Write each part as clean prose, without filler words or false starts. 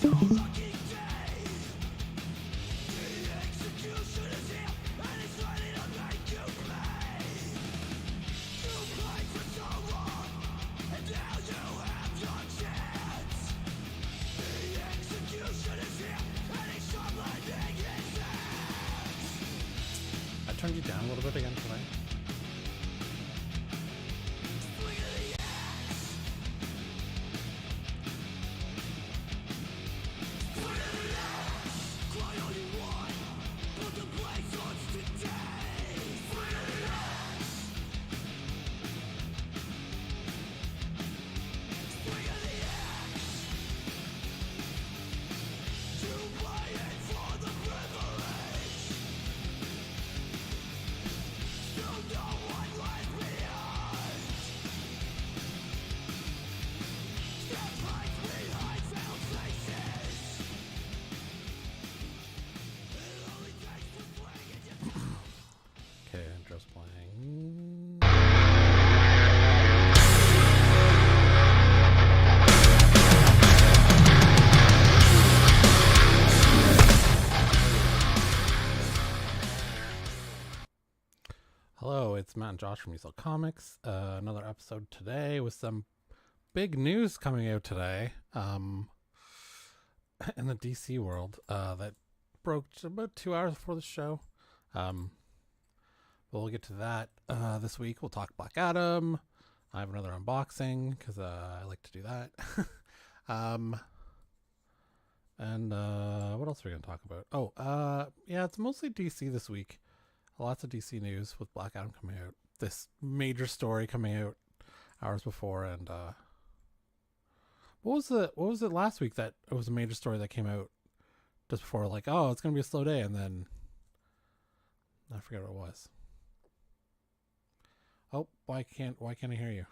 I turned you down a little bit again tonight. Okay, just playing. Hello, it's Matt and Josh from Usel Comics. Another episode today with some big news coming out today in the DC world that broke about 2 hours before the show. We'll get to that this week. We'll talk Black Adam. I have another unboxing because I like to do that. And what else are we going to talk about? Yeah, it's mostly DC this week. Lots of DC news with Black Adam coming out. This major story coming out hours before, and what was it last week that it was a major story that came out just before? Like, oh, it's gonna be a slow day, and then I forget what it was. Oh, why can't I hear you?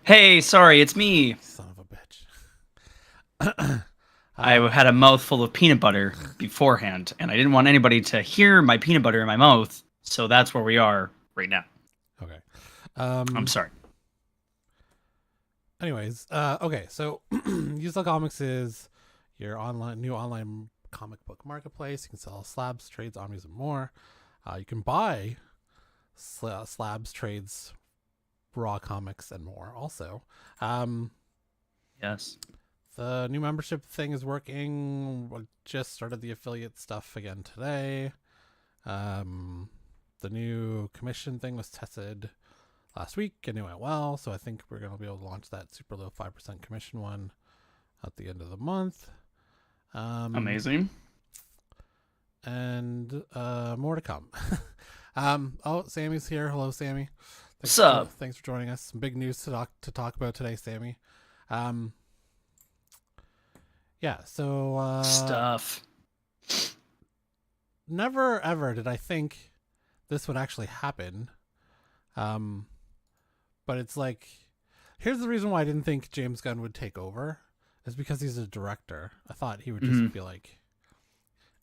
Hey, sorry, it's me. Son of a bitch. I had a mouthful of peanut butter beforehand, and I didn't want anybody to hear my peanut butter in my mouth, so that's where we are right now. Okay. I'm sorry. Anyways, okay, so Usel Comics is your new online comic book marketplace. You can sell slabs, trades, omnis, and more. You can buy slabs, trades, raw comics, and more also. Yes. The new membership thing is working. We just started the affiliate stuff again today. The new commission thing was tested last week and it went well. So I think we're going to be able to launch that super low 5% commission one at the end of the month. Amazing. And more to come. Sammy's here. Hello, Sammy. What's up? Thanks for joining us. Some big news to talk about today, Sammy. Yeah, so Stuff. Never ever did I think this would actually happen. But it's like, here's the reason why I didn't think James Gunn would take over, is because he's a director. I thought he would just be like,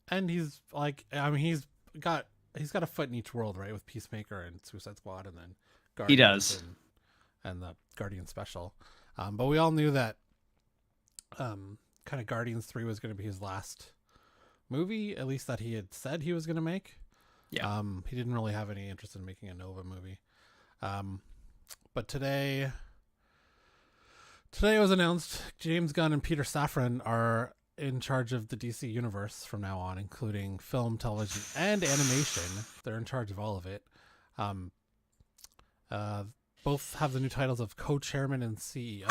and he's like, I mean, he's got a foot in each world, right? With Peacemaker and Suicide Squad, and then Guardians, he does, and the Guardian special. But we all knew that kind of Guardians 3 was going to be his last movie, at least that he had said he was going to make. Yeah. He didn't really have any interest in making a Nova movie. But today it was announced James Gunn and Peter Safran are in charge of the DC universe from now on, including film, television, and animation. They're in charge of all of it. Both have the new titles of co-chairman and CEO.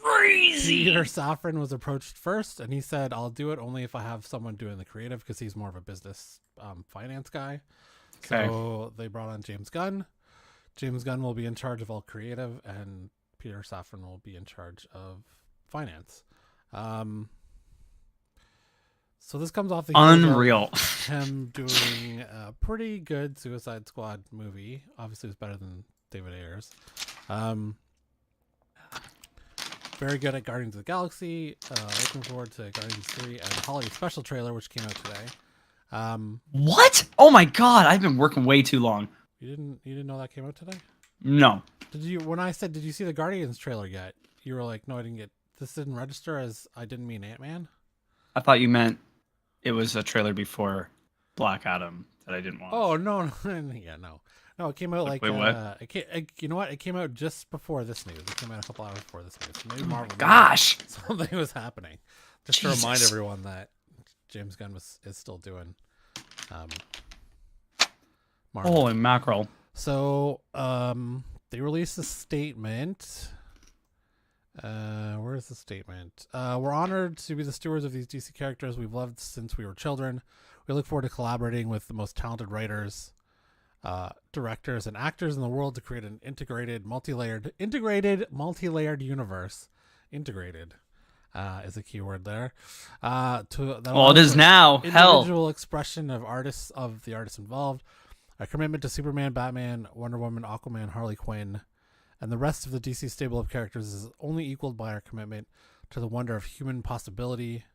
Crazy. Peter Safran was approached first, and he said, "I'll do it only if I have someone doing the creative," because he's more of a business finance guy. Okay. So they brought on James Gunn. James Gunn will be in charge of all creative, and Peter Safran will be in charge of finance. So this comes off the unreal of him doing a pretty good Suicide Squad movie. Obviously, it was better than David Ayer's. Very good at Guardians of the Galaxy. Looking forward to Guardians 3 and the holiday special trailer, which came out today. What? Oh my god! I've been working way too long. You didn't know that came out today? No, Did you? When I said, "Did you see the Guardians trailer yet?" You were like, "No, I didn't get. This didn't register as I didn't mean Ant-Man." I thought you meant it was a trailer before Black Adam that I didn't Oh watch. no, yeah, no. It came out Like, like wait, what? you know what? It came out just before this news. It came out a couple hours before this news. So maybe Oh my Marvel knew gosh! something was happening. Just to remind Jesus. everyone that James Gunn is still doing um, Marvel. Holy mackerel! So they released a statement. Where's the statement? We're honored to be the stewards of these DC characters we've loved since we were children. We look forward to collaborating with the most talented writers, directors, and actors in the world to create an integrated, multi-layered universe. Integrated is a key word there. Well, it is now. Hell, Individual expression of the artists involved. A commitment to Superman, Batman, Wonder Woman, Aquaman, Harley Quinn, and the rest of the DC stable of characters is only equaled by our commitment to the wonder of human possibility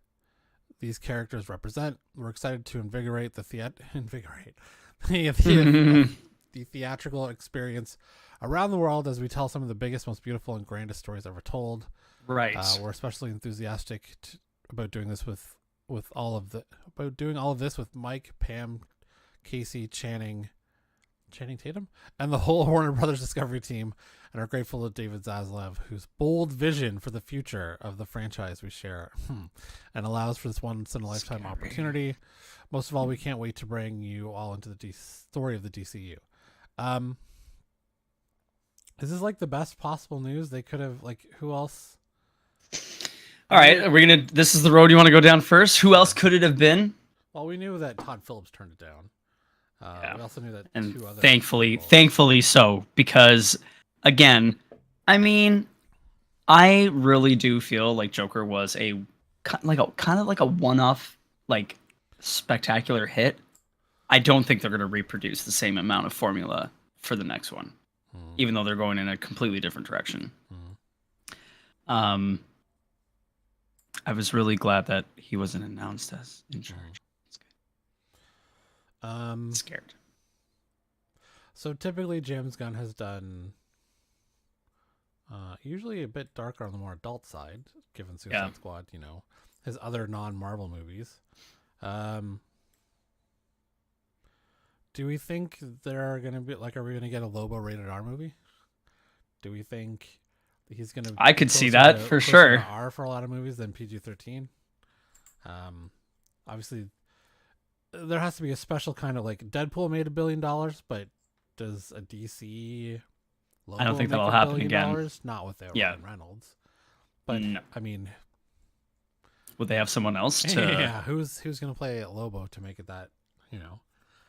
these characters represent. We're excited to invigorate the theatrical experience around the world as we tell some of the biggest, most beautiful, and grandest stories ever told. right? We're especially enthusiastic about doing this with all of this with Mike, Pam, Casey, Channing Tatum, and the whole Warner Brothers Discovery team, and are grateful to David Zaslav, whose bold vision for the future of the franchise we share, and allows for this once-in-a-lifetime opportunity. Most of all, we can't wait to bring you all into the story of the DCU. Is this like the best possible news they could have? Like, who else? All right, are we gonna? This is the road you want to go down first. Who else could it have been? Well, we knew that Todd Phillips turned it down. Yeah. We also knew that And two other thankfully so, because again, I mean, I really do feel like Joker was a kind of like a one-off, like spectacular hit. I don't think they're going to reproduce the same amount of formula for the next one, even though they're going in a completely different direction. I was really glad that he wasn't announced as in charge. Scared. So typically James Gunn has done usually a bit darker on the more adult side, given Suicide Squad, his other non-Marvel movies. Do we think there are going to be, are we going to get a Lobo rated R movie? Do we think he's going to... I could see that for sure. R for a lot of movies than PG-13. Obviously, there has to be a special kind of, Deadpool made $1 billion, but does a DC Lobo I don't think make that'll $1 happen billion? again. Not with Ryan Reynolds. But, no. I mean... Would they have someone else to... Yeah, who's going to play Lobo to make it that,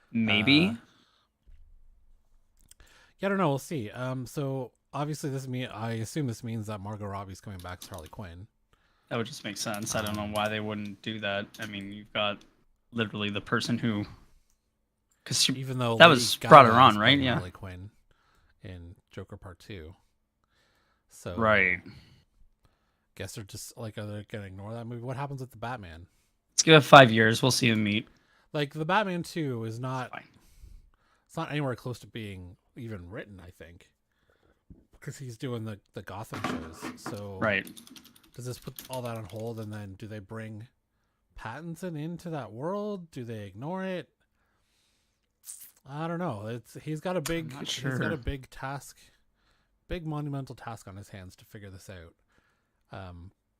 Maybe? Yeah, I don't know. We'll see. So, obviously, I assume this means that Margot Robbie's coming back as Harley Quinn. That would just make sense. I don't know why they wouldn't do that. I mean, you've got literally the person who... Because even though that was brought her on, right? Yeah. Harley Quinn in Joker Part 2. So... Right. Guess they're just, are they going to ignore that movie? What happens with the Batman? Let's give it 5 years. We'll see them meet. The Batman 2 is not... Fine. It's not anywhere close to being even written, I think. Because he's doing the Gotham shows. So... Right. Does this put all that on hold, and then do they bring Pattinson into that world? Do they ignore it? I don't know. He's got a big task, big monumental task on his hands to figure this out.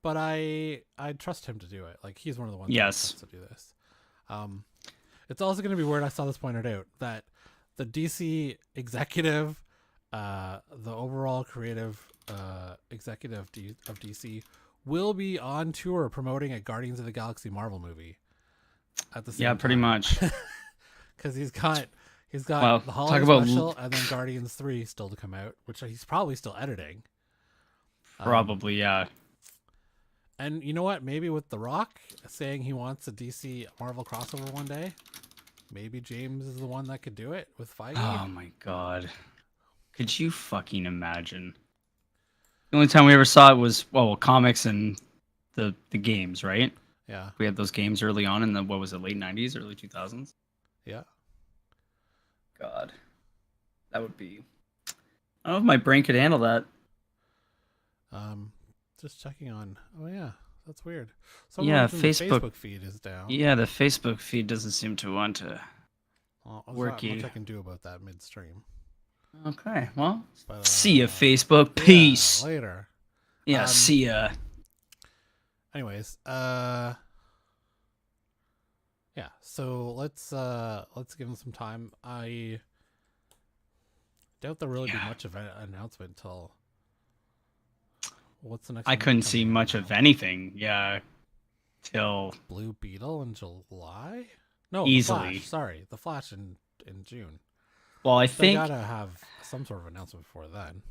But I trust him to do it. He's one of the ones that wants to do this. It's also going to be weird. I saw this pointed out that the DC executive, the overall creative executive of DC, will be on tour promoting a Guardians of the Galaxy Marvel movie at the same time. Pretty much. Because he's got the holiday special and then Guardians 3 still to come out, which he's probably still editing. Probably, yeah. And you know what? Maybe with The Rock saying he wants a DC Marvel crossover one day, maybe James is the one that could do it with Feige. Oh my god. Could you fucking imagine? The only time we ever saw it was, comics and the games, right? Yeah. We had those games early on in the, late 90s, early 2000s? Yeah. God. That would be I don't know if my brain could handle that. Um, just checking on. Oh yeah, that's weird. Someone Yeah, mentioned the Facebook. Facebook feed is down. Yeah, the Facebook feed doesn't seem to want to Well, there's not much worky. I can do about that midstream. Okay, well, But see ya, Facebook. yeah, Peace. later. Yeah, see ya. Anyways, yeah. So let's give them some time. I doubt there'll really be much of an announcement till what's the next? I one couldn't see coming out much now? of anything. Yeah, till Blue Beetle in July. No, the easily. Flash. Sorry, the Flash in June. Well, I They think gotta have some sort of announcement before then.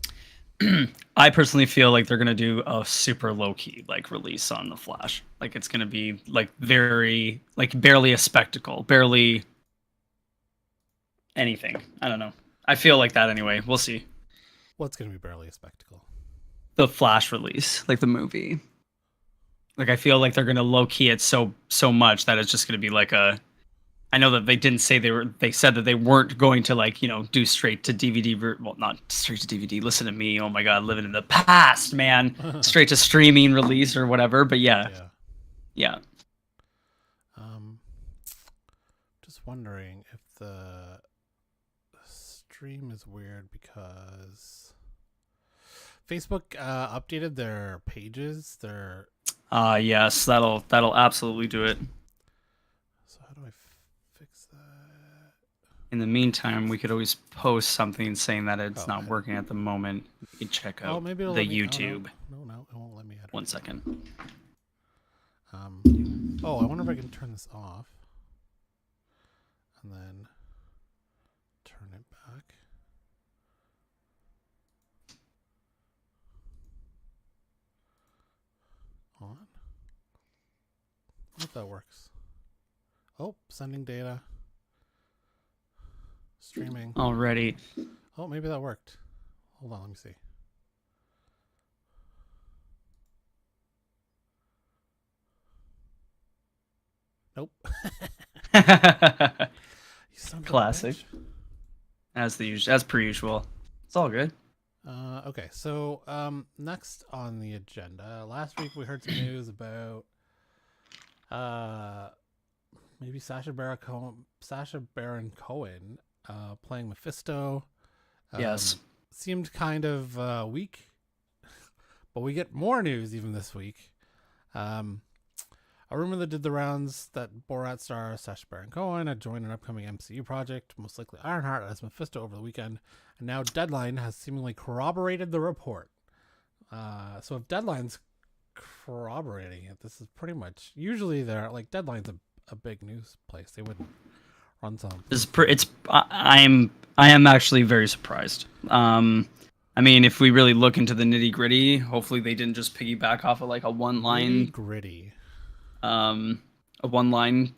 I personally feel like they're gonna do a super low key like release on the Flash. Like it's gonna be like very like barely a spectacle, barely anything. I don't know. I feel like that anyway. We'll see. What's gonna be barely a spectacle? The Flash release, like the movie. Like I feel like they're gonna low key it so much that it's just gonna be like a. I know that they didn't say they were. They said that they weren't going to like do straight to DVD. Well, not straight to DVD. Listen to me. Oh my god, living in the past, man. Straight to streaming release or whatever. But yeah. Um, just wondering if the stream is weird because Facebook updated their pages. Their Yes, that'll absolutely do it. so how do I fix that? In the meantime, we could always post something saying that it's not Okay. working at the moment. You can check out Maybe it'll the let me, YouTube. No, it won't let me edit. 1 second. I wonder if I can turn this off and then turn it back. On. If that works. Oh, sending data. Streaming. Already. Oh, maybe that worked. Hold on, let me see. Nope. You son of a Classic. bitch. As per usual. It's all good. Okay, so next on the agenda, last week we heard some news about maybe Sacha Baron Cohen playing Mephisto. Yes. Seemed kind of weak, but we get more news even this week. A rumor that did the rounds that Borat star Sacha Baron Cohen had joined an upcoming MCU project, most likely Ironheart, as Mephisto over the weekend, and now Deadline has seemingly corroborated the report. So if Deadline's corroborating it, this is pretty much usually they're like Deadline's a big news place. They wouldn't run some. I am actually very surprised. I mean, if we really look into the nitty gritty, hopefully they didn't just piggyback off of like a one line gritty. A one line,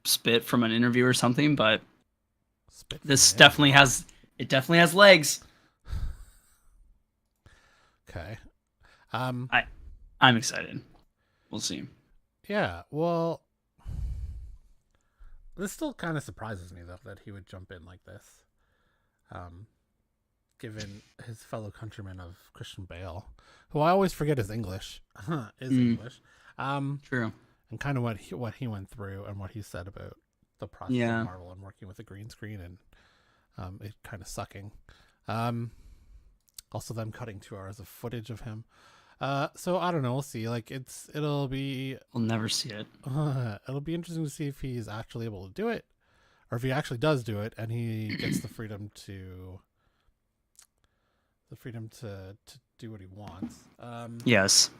spit from an interview or something, but Spit this from definitely has legs. Okay. I'm excited. We'll see. Yeah, well, this still kind of surprises me though that he would jump in like this. Given his fellow countryman of Christian Bale, who I always forget is English, English. True. And kind of what he went through and what he said about the process of Marvel and working with a green screen and it kind of sucking. Also them cutting 2 hours of footage of him. So I don't know. We'll see. Like we'll never see it. It'll be interesting to see if he's actually able to do it, or if he actually does do it and he gets the freedom to do what he wants. Yes.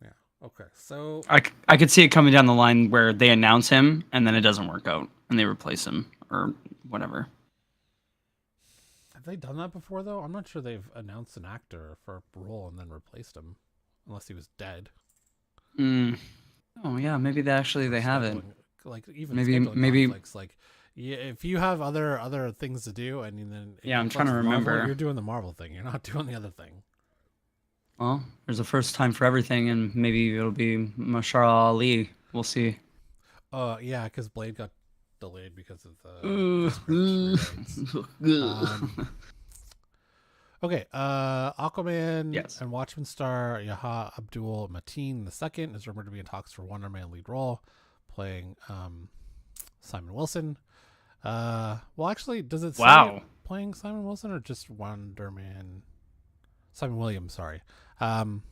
Yeah. Okay. So I could see it coming down the line where they announce him and then it doesn't work out and they replace him or whatever. have they done that before though? I'm not sure they've announced an actor for a role and then replaced him, unless he was dead. Oh yeah, maybe they haven't. Like even maybe conflicts, like yeah, if you have other things to do and then I'm trying to remember. Marvel, you're doing the Marvel thing. You're not doing the other thing. Well, there's a first time for everything, and maybe it'll be Mashar Ali. We'll see. Yeah, because Blade got delayed because of the script rewrites. Okay, Aquaman Yes. and Watchmen star Yaha Abdul Mateen II is rumored to be in talks for Wonder Man lead role, playing Simon Wilson. Well, actually, does it say Wow. playing Simon Wilson or just Wonder Man? Simon Williams, sorry. Um,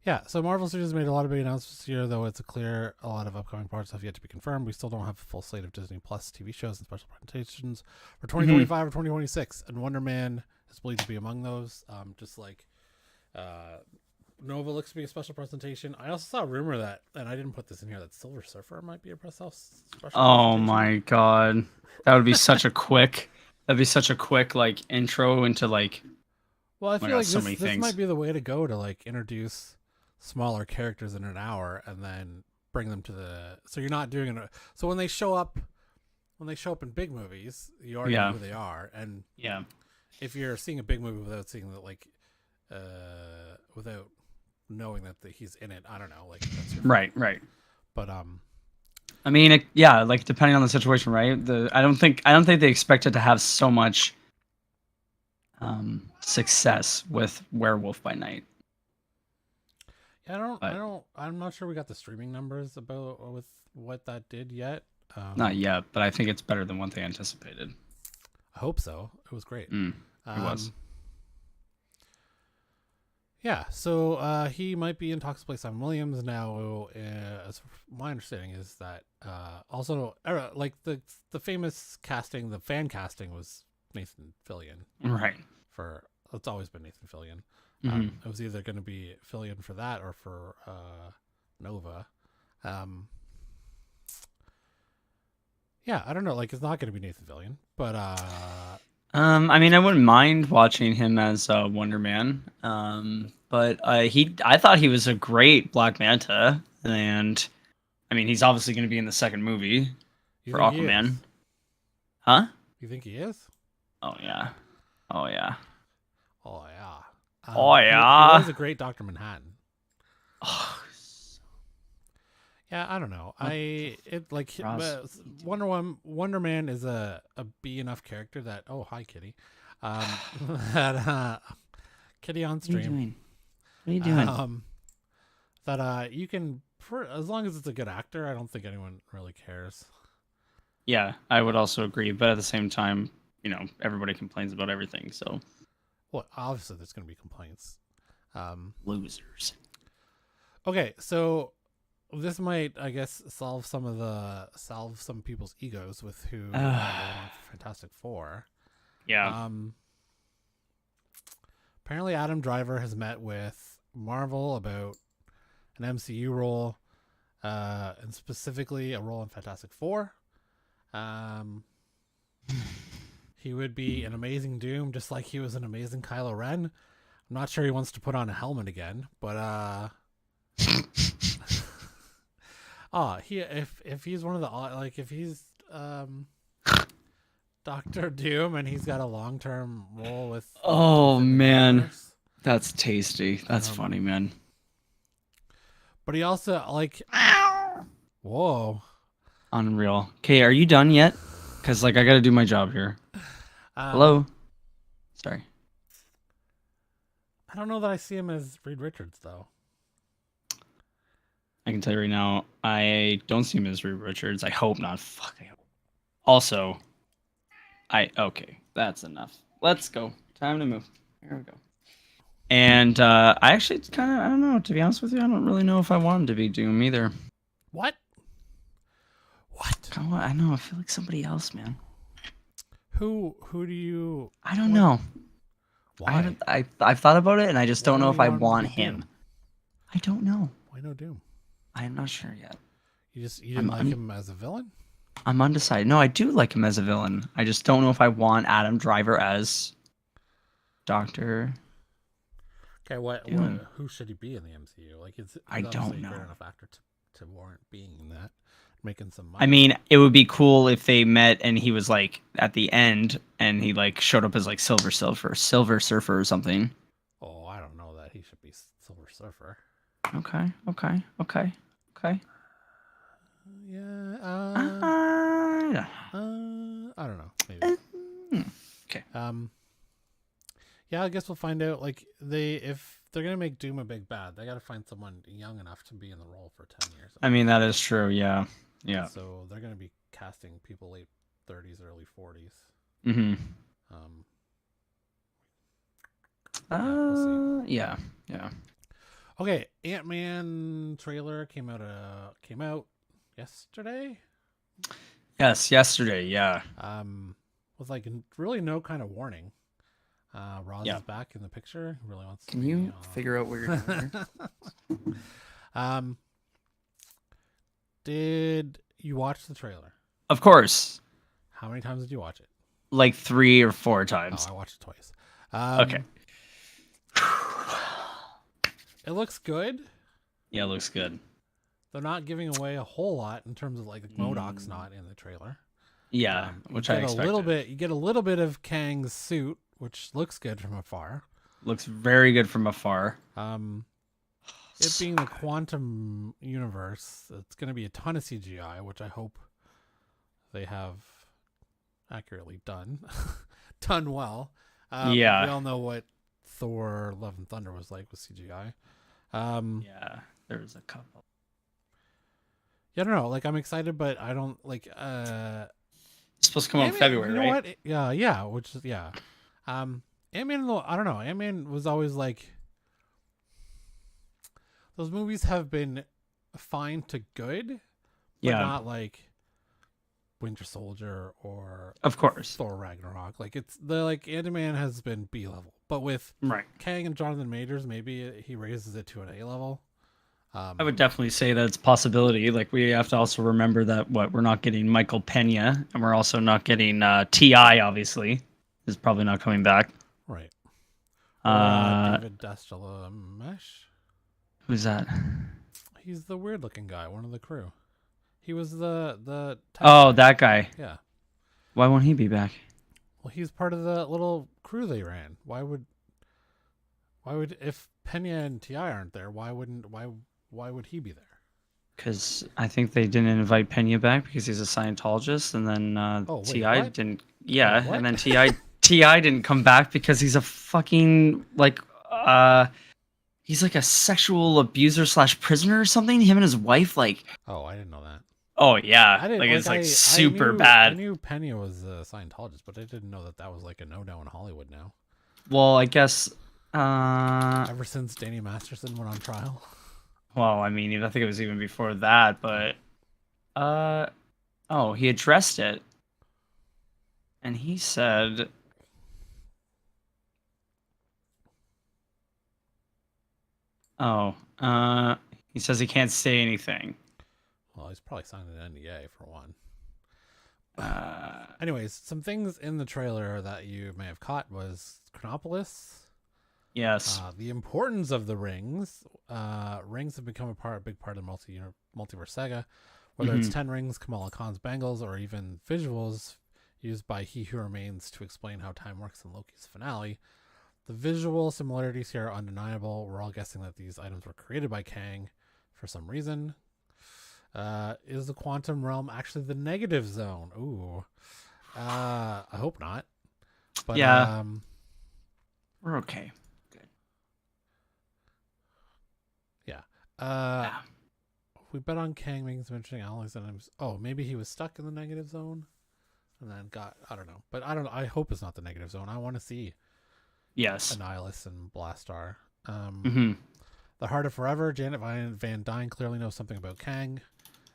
yeah, so Marvel Studios made a lot of big announcements this year, though it's a lot of upcoming parts have yet to be confirmed. We still don't have a full slate of Disney Plus TV shows and special presentations for 2025 or 2026, and Wonder Man is believed to be among those. Just like Nova looks to be a special presentation. I also saw a rumor that, and I didn't put this in here, that Silver Surfer might be a special Oh presentation. my god. That would be such a quick. That'd be such a quick like intro into like. Well, I my feel God, like so this many this things. might be the way to go to like introduce smaller characters in an hour and then bring them to the. So you're not doing it. So when they show up in big movies, you already know Yeah. who they are, and Yeah. if you're seeing a big movie without seeing that, like, without knowing that he's in it, I don't know, like that's your Right. Right. But I mean, yeah, like depending on the situation, right? I don't think they expected to have so much success with Werewolf by Night. yeah, But I'm not sure we got the streaming numbers about with what that did yet. not yet, but I think it's better than what they anticipated. I hope so. It was great. It was. Yeah, so he might be in talks to play Simon Williams now. As my understanding is that also like the famous casting, the fan casting was Nathan Fillion. Right. For it's always been Nathan Fillion. Mhm. It was either going to be Fillion for that or for Nova. Yeah, I don't know. Like, it's not going to be Nathan Fillion, but I mean, I wouldn't mind watching him as Wonder Man. But I thought he was a great Black Manta, and I mean, he's obviously going to be in the second movie you for think he Aquaman. is? Huh? You think he is? Oh yeah. Oh yeah. Oh yeah. Oh, He yeah. was a great Doctor Manhattan. Oh, Yeah, I don't know. Ross. Wonder Man is a B enough character that hi Kitty, that Kitty on what are you stream. doing? What are you doing? That you can as long as it's a good actor, I don't think anyone really cares. Yeah, I would also agree, but at the same time, everybody complains about everything, so Well, obviously there's going to be complaints. losers. Okay, so this might, I guess, solve some people's egos with who Fantastic Four. Yeah. Apparently, Adam Driver has met with Marvel about an MCU role, and specifically a role in Fantastic Four. He would be an amazing Doom, just like he was an amazing Kylo Ren. I'm not sure he wants to put on a helmet again, but if he's one of the if he's Doctor Doom and he's got a long-term role with Oh within the man, universe. that's tasty. That's funny, man. But he also whoa. Unreal. Okay, are you done yet? Because I got to do my job here. Hello. Sorry. I don't know that I see him as Reed Richards though. I can tell you right now, I don't see him as Reed Richards. I hope not. Fuck. I hope. Also, okay, that's enough. Let's go. Time to move. Here we go. And I actually I don't know. To be honest with you, I don't really know if I want him to be Doom either. What? Come on, I know. I feel like somebody else, man. Who do you? I don't know. Why? I've thought about it, and I just don't know if I want him to be him. Doom? I don't know. Why no Doom? I'm not sure yet. You didn't like him as a villain? I'm undecided. No, I do like him as a villain. I just don't know if I want Adam Driver as Doctor. Okay, who should he be in the MCU? Like, I don't obviously a know. great enough actor to warrant being in that, making some money. I mean, it would be cool if they met and he was like at the end and he like showed up as like Silver Surfer or something. Oh, I don't know that he should be Silver Surfer. Okay. Yeah. I don't know. Maybe. Okay. Yeah, I guess we'll find out. Like if they're gonna make Doom a big bad, they got to find someone young enough to be in the role for 10 years. I mean, that is true. Yeah. Yeah. So they're gonna be casting people late 30s, early 40s. Mm-hmm. Um. We'll see. Yeah. Yeah. Okay, Ant-Man trailer came out yesterday. Yes, yesterday. Yeah. With like really no kind of warning. Roz Yeah. is back in the picture. He really wants. Can to you figure out what you're doing here? Did you watch the trailer? Of course. How many times did you watch it? Like 3 or 4 times. Oh, I watched it twice. Okay. It looks good. Yeah, it looks good. They're not giving away a whole lot in terms of like MODOK's not in the trailer. Yeah, which I expected. You get a little bit of Kang's suit, which looks good from afar. Looks very good from afar. It being the quantum universe, it's going to be a ton of CGI, which I hope they have accurately done well. Yeah. We all know what Thor: Love and Thunder was like with CGI. Yeah, there's a couple. Yeah, I don't know. Like, I'm excited, but I don't like. It's supposed to come out in February, right? What? Yeah. Which is Ant-Man. I don't know. Ant-Man was always like. Those movies have been fine to good, but not like Winter Soldier or of course Thor Ragnarok. Like Ant-Man has been B level, but with Kang and Jonathan Majors, maybe he raises it to an A level. I would definitely say that it's a possibility. Like, we have to also remember that we're not getting Michael Pena, and we're also not getting T.I. Obviously, is probably not coming back. Right. David Dastmalchian. Who's that? He's the weird looking guy, one of the crew. He was the that guy. Yeah. Why won't he be back? Well, he's part of the little crew they ran. Why would if Pena and T.I. aren't there, why would he be there? Because I think they didn't invite Pena back because he's a Scientologist, and then T.I. didn't. Yeah, and then T.I. didn't come back because he's a fucking he's like a sexual abuser / prisoner or something. Him and his wife, like. Oh, I didn't know that. Oh yeah, it's super bad. I knew Pena was a Scientologist, but I didn't know that was like a no-no in Hollywood now. Well, I guess. Ever since Danny Masterson went on trial. Well, I mean, I think it was even before that, but he addressed it, and he said, he says he can't say anything. Well, he's probably signed an NDA for one. Anyways, some things in the trailer that you may have caught was Chronopolis. Yes. The importance of the rings. Rings have become a big part of the multiverse saga. Whether it's 10 rings, Kamala Khan's bangles, or even visuals used by He Who Remains to explain how time works in Loki's finale. The visual similarities here are undeniable. We're all guessing that these items were created by Kang for some reason. Is the quantum realm actually the negative zone? Ooh. I hope not. But yeah. We're okay. We bet on Kang making some interesting allies, and maybe he was stuck in the negative zone and then I don't know. But I hope it's not the negative zone. I want to see Annihilus and Blastar. The Heart of Forever, Janet Van Dyne clearly knows something about Kang,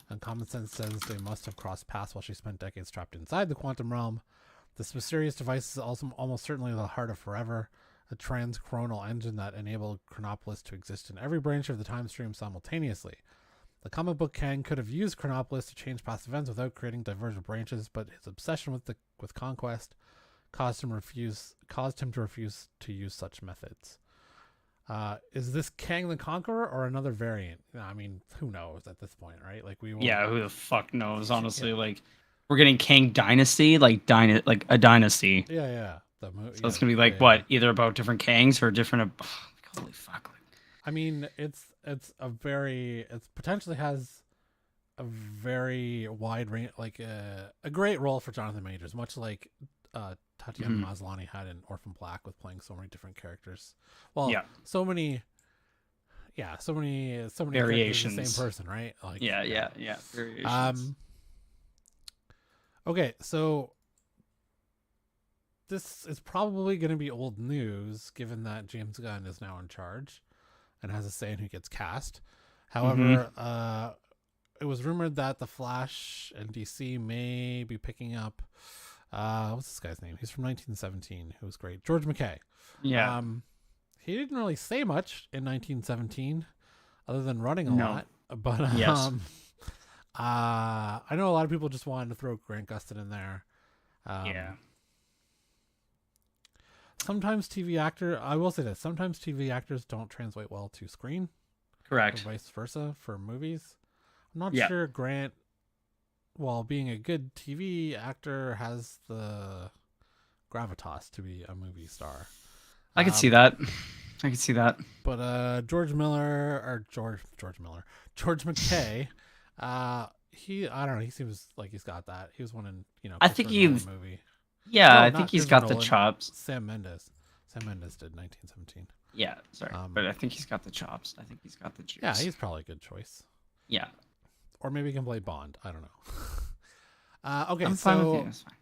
and common sense says they must have crossed paths while she spent decades trapped inside the quantum realm. This mysterious device is also almost certainly the Heart of Forever, a trans-chronal engine that enabled Chronopolis to exist in every branch of the time stream simultaneously. The comic book Kang could have used Chronopolis to change past events without creating divergent branches, but his obsession with conquest caused him to refuse to use such methods. Is this Kang the Conqueror or another variant? I mean, who knows at this point, right? Like who the fuck knows? Honestly, like we're getting Kang Dynasty, like a dynasty. Yeah. So it's gonna be like what? Either about different Kangs or different. Holy fuck! I mean, it potentially has a very wide range, like a great role for Jonathan Majors, much like Tatiana Mhm. Maslany had in Orphan Black with playing so many different characters. Well, Yeah. so many characters of the same Variations. person, right? Like, Yeah. Variations. Okay, so this is probably going to be old news, given that James Gunn is now in charge and has a say in who gets cast. However, it was rumored that The Flash and DC may be picking up. What's this guy's name? He's from 1917. Who was great? George McKay. Yeah. He didn't really say much in 1917, other than running a No. lot. But Yes. I know a lot of people just wanted to throw Grant Gustin in there. Yeah. Sometimes I will say this, sometimes TV actors don't translate well to screen, or Correct. vice versa for movies. I'm not Yeah. sure Grant, while being a good TV actor, has the gravitas to be a movie star. I could see that. I could see that. But George McKay, I don't know, he seems like he's got that. He was one in, I think Christopher he's- Nolan movie. Yeah, No, I not think he's Christopher got the Nolan. chops. Sam Mendes did 1917. Yeah, sorry, Um, but I think he's got the chops. I think he's got the juice. Yeah, he's probably a good choice. Yeah. Or maybe he can play Bond. I don't know. Okay, I'm fine with so you. That's fine.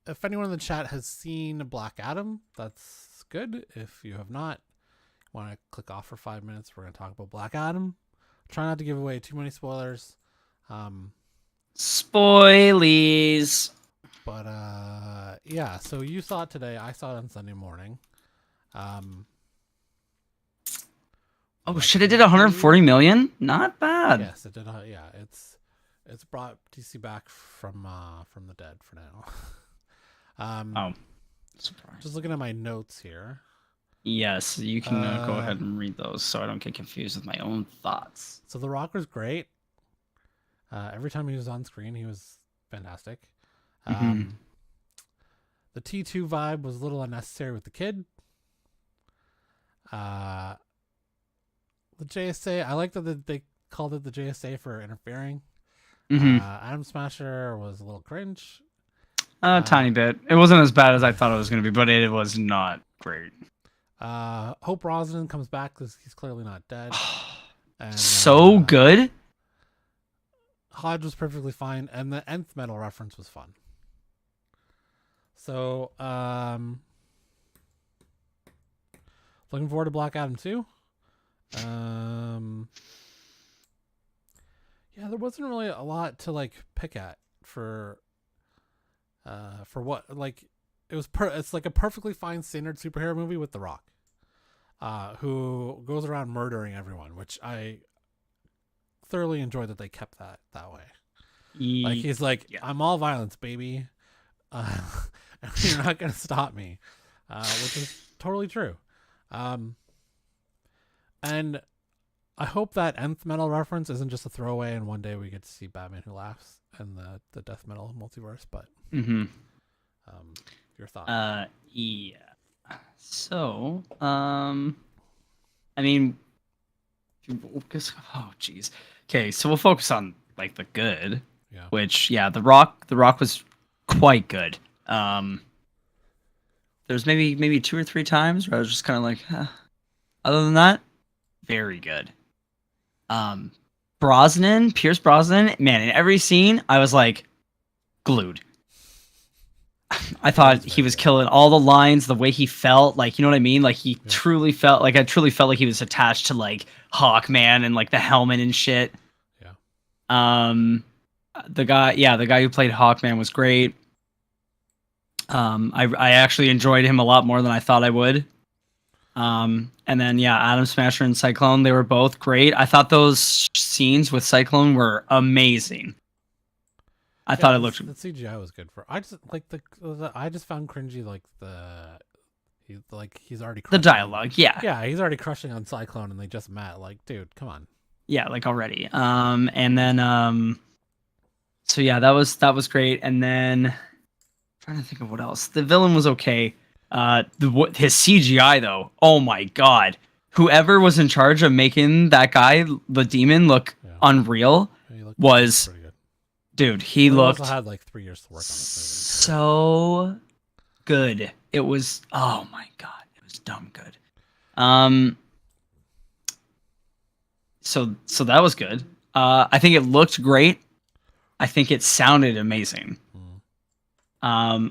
if anyone in the chat has seen Black Adam, that's good. If you have not, want to click off for 5 minutes. We're going to talk about Black Adam. Try not to give away too many spoilers. Spoilies. But yeah, so you saw it today. I saw it on Sunday morning. Oh shit! It did 140 million. Not bad. Yes, it did. Yeah, it's brought DC back from the dead for now. Oh, surprise. Just looking at my notes here. Yes, you can go ahead and read those, so I don't get confused with my own thoughts. So The Rock was great. Every time he was on screen, he was fantastic. Mhm. The T2 vibe was a little unnecessary with the kid. The JSA, I like that they called it the JSA for interfering. Adam Smasher was a little cringe. A tiny bit. It wasn't as bad as I thought it was going to be, but it was not great. Hope Brosnan comes back because he's clearly not dead. And, So good. Hodge was perfectly fine, and the Nth Metal reference was fun. So, looking forward to Black Adam 2. Yeah, there wasn't really a lot to like pick at for what, like, it's like a perfectly fine standard superhero movie with The Rock, who goes around murdering everyone, which I thoroughly enjoy that they kept that way. Like, he's like, Yeah. I'm all violence, baby. You're not gonna stop me, which is totally true. And I hope that Nth Metal reference isn't just a throwaway, and one day we get to see Batman Who Laughs and the Death Metal multiverse. But your thoughts? Yeah. So, I mean, oh jeez. Okay, so we'll focus on like the good, Yeah. which The Rock was quite good. There's maybe 2 or 3 times where I was just kind of like, huh. Other than that, very good. Pierce Brosnan, man, in every scene, I was like glued. I thought he was killing all the lines, the way he felt, like, you know what I mean? Like, he truly felt like, I truly felt like he was attached to like Hawkman and like the helmet and shit. Yeah. The guy who played Hawkman was great. I actually enjoyed him a lot more than I thought I would. And then Adam Smasher and Cyclone, they were both great. I thought those scenes with Cyclone were amazing. I thought it looked. The CGI was good for. I just like I just found cringy like he's already The crushing. dialogue, Yeah, he's already crushing on Cyclone, and they just met. Like, dude, come on. Yeah, like already. And then so that was great. And then trying to think of what else. The villain was okay. His CGI though, oh my god! Whoever was in charge of making that guy, the demon, look unreal He looked was, pretty good. dude. He But looked also had like 3 years to work on this so good. It was, oh my god, it was dumb good. Um, so that was good. I think it looked great. I think it sounded amazing. Mm.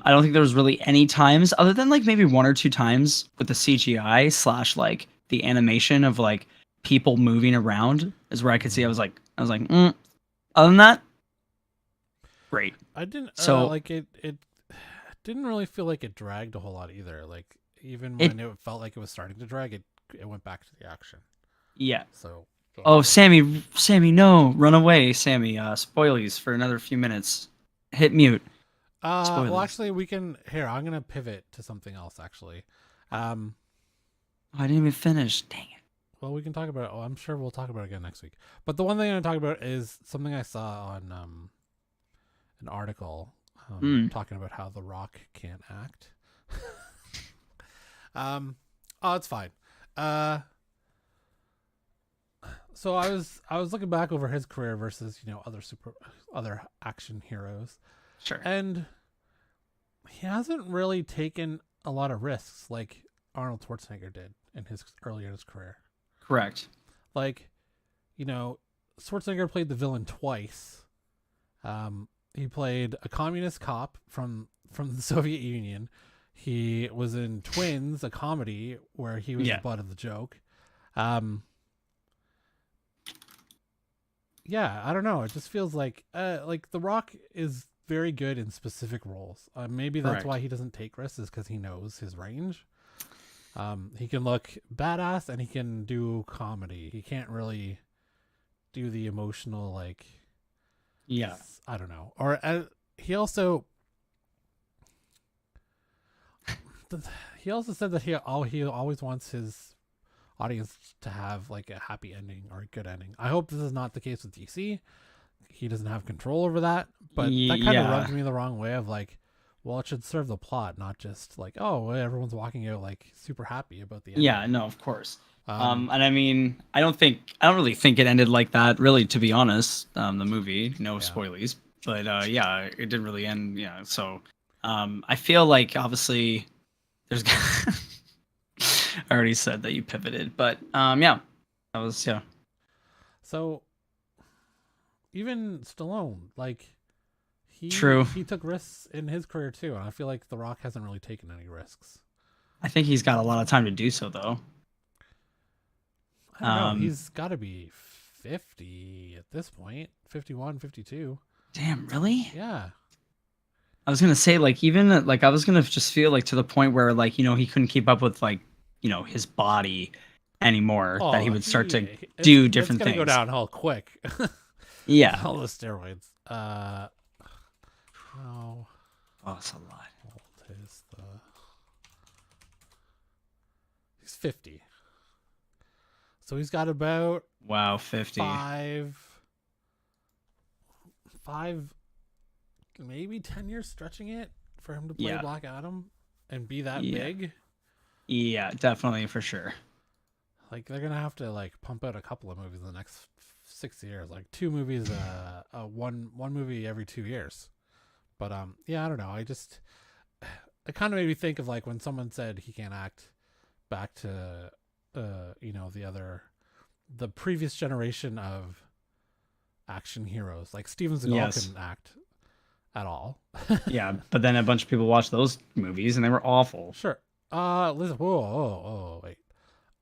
I don't think there was really any times other than like maybe one or two times with the CGI slash like the animation of like people moving around is where I could see. I was like, other than that, great. I didn't So like it. It didn't really feel like it dragged a whole lot either. Like even it, when it felt like it was starting to drag, it went back to the action. yeah. So go Oh, ahead. Sammy, no, run away, Sammy. Spoilies for another few minutes. Hit mute. Well, Spoilers. actually, we can. Here, I'm gonna pivot to something else. Actually, Oh, I didn't even finish. Dang it. well, we can talk about. Oh, I'm sure we'll talk about it again next week. But the one thing I'm gonna talk about is something I saw on an article talking about how The Rock can't act. Oh, it's fine. So I was looking back over his career versus other action heroes, Sure. and he hasn't really taken a lot of risks like Arnold Schwarzenegger did earlier in his career. Correct. Like, Schwarzenegger played the villain twice. He played a communist cop from the Soviet Union. He was in Twins, a comedy where he was the butt of the joke. Yeah, I don't know. It just feels like The Rock is very good in specific roles. Maybe that's Correct. why he doesn't take risks, is because he knows his range. He can look badass and he can do comedy. He can't really do the emotional, like, Yeah. I don't know. Or he also said that he always wants his audience to have like a happy ending or a good ending. I hope this is not the case with DC. He doesn't have control over that, but that kind of rubs me the wrong way of like, well, it should serve the plot, not just like, oh, everyone's walking out like super happy about the ending. Yeah, no, of course. And I mean, I don't really think it ended like that, really, to be honest. The movie, no spoilies, but yeah, it didn't really end. Yeah, so I feel like obviously there's. I already said that you pivoted, but yeah, that was yeah. So even Stallone, like True. he took risks in his career too, and I feel like The Rock hasn't really taken any risks. I think he's got a lot of time to do so, though. I don't know. He's got to be 50 at this point. 51, 52. Damn, really? Yeah. I was gonna say, like, even like I was gonna just feel like to the point where like he couldn't keep up with like his body anymore, that he would start to do different things. It's gonna go downhill quick. Yeah. All the steroids. How Oh, that's a lot. old is he's 50. So he's got about 50. five, maybe 10 years stretching it for him to play Black Adam and be that big. Yeah, definitely, for sure. Like, they're gonna have to like pump out a couple of movies in the next 6 years, like 2 movies, one movie every 2 years. But yeah, I don't know. It kind of made me think of like when someone said he can't act, back to the previous generation of action heroes. Like Steven Seagal couldn't act at all. Yeah, but then a bunch of people watched those movies and they were awful. Sure. Listen. Whoa, wait.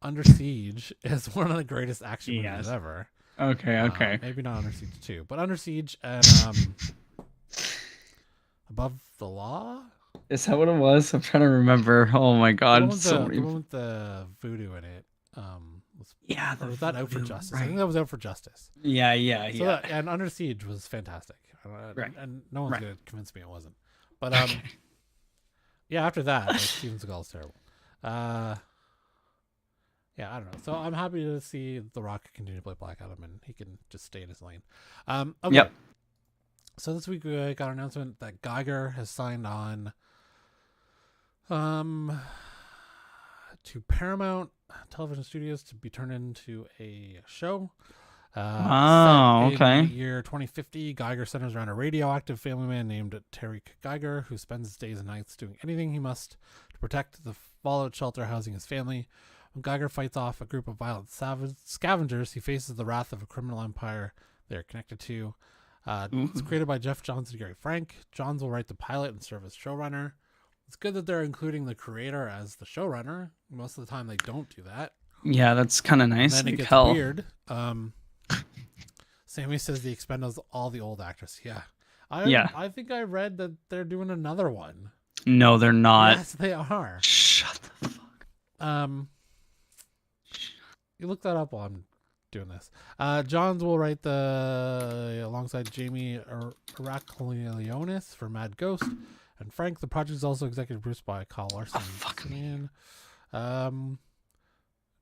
Under Siege is one of the greatest action movies ever. Okay. Maybe not Under Siege 2, but Under Siege and Above the Law. Is that what it was? I'm trying to remember. Oh my god, The one with the voodoo in it. Was that Out for Justice? Right. I think that was Out for Justice. Yeah. And Under Siege was fantastic. Right. And no one's gonna convince me it wasn't. But yeah, after that, like, Steven Seagal's terrible. Yeah, I don't know. So I'm happy to see The Rock continue to play Black Adam, and he can just stay in his lane. Okay. Yep. So this week we got an announcement that Geiger has signed on to Paramount Television Studios to be turned into a show. Set Oh, in okay. the year 2050, Geiger centers around a radioactive family man named Tariq Geiger, who spends his days and nights doing anything he must to protect the fallout shelter housing his family. When Geiger fights off a group of violent scavengers, he faces the wrath of a criminal empire they are connected to. It's Ooh. created by Jeff Johns and Gary Frank. Johns will write the pilot and serve as showrunner. It's good that they're including the creator as the showrunner. Most of the time, they don't do that. Yeah, that's kind of And nice. then it Like gets hell. weird. Sammy says the Expendables, all the old actors. Yeah. Yeah. I think I read that they're doing another one. No, they're not. Yes, they are. Shut the fuck. You look that up while I'm doing this. Johns will write alongside Jamie Aracleonis for Mad Ghost, and Frank. The project is also executive produced by Kyle Larson. Oh, fuck me.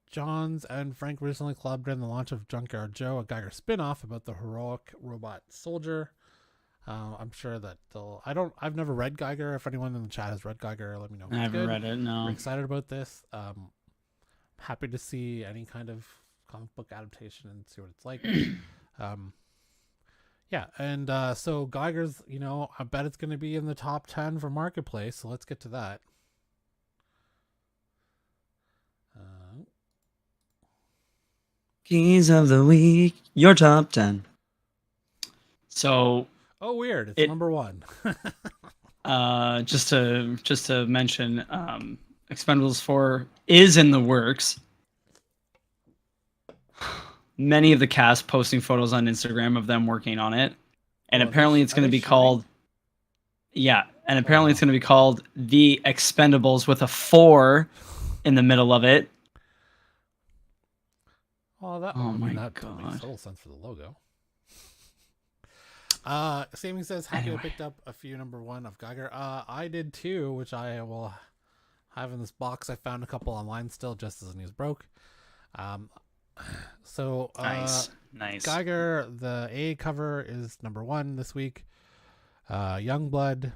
Johns and Frank recently collaborated in the launch of Junkyard Joe, a Geiger spin-off about the heroic robot soldier. I'm sure that I've never read Geiger. If anyone in the chat has read Geiger, let me know. I haven't read it. No. We're excited about this. Happy to see any kind of comic book adaptation and see what it's like. Yeah, and so Geiger's, I bet it's going to be in the top 10 for Marketplace, so let's get to that. Keys of the week, your top 10. So, oh, weird! It's number 1. just to mention, Expendables 4 is in the works. Many of the cast posting photos on Instagram of them working on it, and apparently it's going to be called. Yeah, and apparently it's going to be called The Expendables with a 4 in the middle of it. Oh, that my God. God. Makes total sense for the logo. Sammy says, happy I picked up a few number 1 of Geiger. I did too, which I will have in this box. I found a couple online still, just as the news broke. So Nice. Geiger, the A cover is number 1 this week. Youngblood.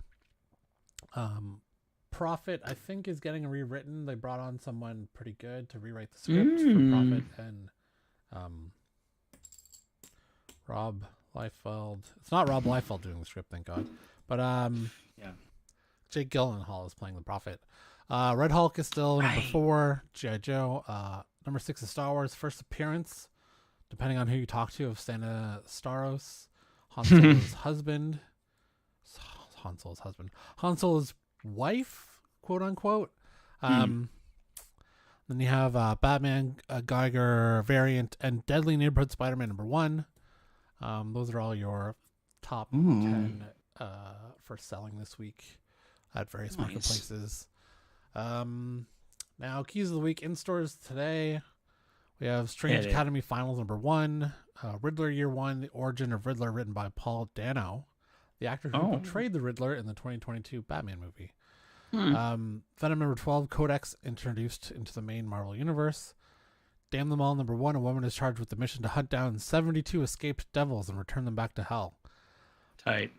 Prophet, I think, is getting rewritten. They brought on someone pretty good to rewrite the script for Prophet, and Rob Liefeld. It's not Rob Liefeld doing the script, thank God. But Yeah. Jake Gyllenhaal is playing the Prophet. Red Hulk is still number 4. G.I. Joe. Number 6 is Star Wars. First appearance, depending on who you talk to, of Santa Staros, Han Solo's husband. Han Solo's husband. Han Solo's wife, quote unquote. Then you have Batman, Geiger variant, and Deadly Neighborhood Spider-Man number 1. Those are all your top 10 for selling this week at various marketplaces. Now, Keys of the Week in stores today. We have Strange Academy Finals number 1, Riddler Year 1, The Origin of Riddler, written by Paul Dano, the actor who portrayed the Riddler in the 2022 Batman movie. Venom number 12, Codex, introduced into the main Marvel universe. Damn Them All number 1, a woman is charged with the mission to hunt down 72 escaped devils and return them back to hell. Tight.